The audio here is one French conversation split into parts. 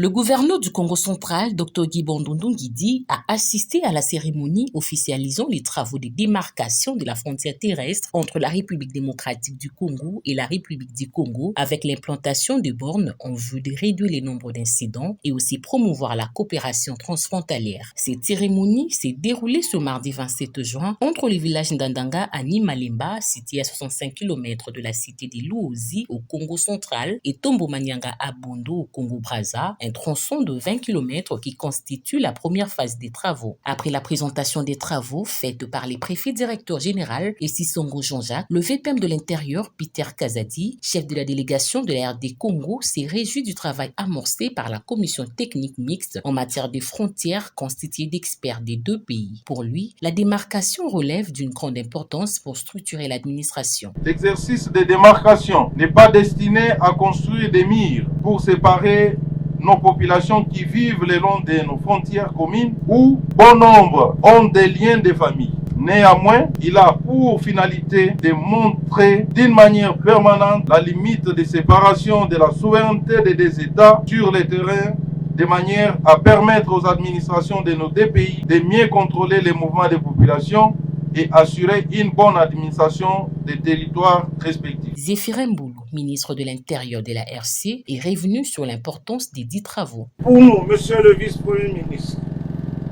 Le gouverneur du Congo central, Dr Guy Bandundu Nguidi, a assisté à la cérémonie officialisant les travaux de démarcation de la frontière terrestre entre la République démocratique du Congo et la République du Congo, avec l'implantation de bornes en vue de réduire le nombre d'incidents et aussi promouvoir la coopération transfrontalière. Cette cérémonie s'est déroulée ce mardi 27 juin entre le village Ndandanga à Nimalemba, situé à 65 km de la cité de Luozi au Congo central, et Tombo Manyanga à Bondo au Congo-Brazza, un tronçon de 20 km qui constitue la première phase des travaux. Après la présentation des travaux faite par les préfets directeurs généraux et Sissongo Jean-Jacques, le VPM de l'Intérieur, Peter Kazadi, chef de la délégation de la RD Congo, s'est réjoui du travail amorcé par la commission technique mixte en matière de frontières constituée d'experts des deux pays. Pour lui, la démarcation relève d'une grande importance pour structurer l'administration. L'exercice de démarcation n'est pas destiné à construire des murs pour séparer nos populations qui vivent le long de nos frontières communes où bon nombre ont des liens de famille. Néanmoins, il a pour finalité de montrer d'une manière permanente la limite de séparation de la souveraineté des deux États sur le terrain, de manière à permettre aux administrations de nos deux pays de mieux contrôler les mouvements des populations et assurer une bonne administration des territoires respectifs. Zéphirin Mboulou, ministre de l'Intérieur de la RC, est revenu sur l'importance des dits travaux. Pour nous, monsieur le vice-premier ministre,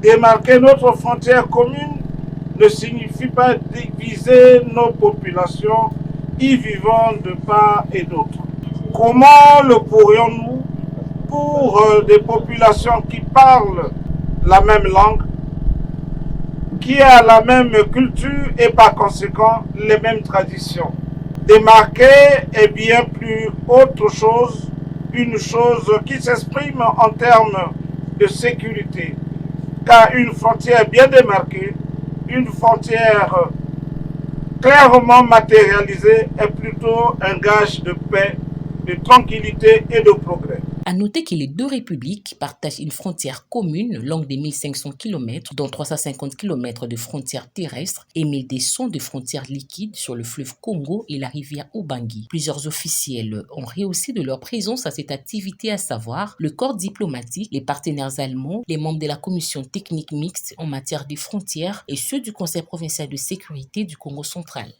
démarquer notre frontière commune ne signifie pas diviser nos populations y vivant de part et d'autre. Comment le pourrions-nous pour des populations qui parlent la même langue, qui a la même culture et par conséquent les mêmes traditions? Démarquer est bien plus autre chose, une chose qui s'exprime en termes de sécurité, car une frontière bien démarquée, une frontière clairement matérialisée est plutôt un gage de paix, de tranquillité et de progrès. À noter que les deux républiques partagent une frontière commune longue de 1500 km, dont 350 km de frontières terrestres, et 1200 de frontières liquides sur le fleuve Congo et la rivière Ubangi. Plusieurs officiels ont rehaussé de leur présence à cette activité, à savoir le corps diplomatique, les partenaires allemands, les membres de la commission technique mixte en matière de frontières et ceux du Conseil provincial de sécurité du Congo central.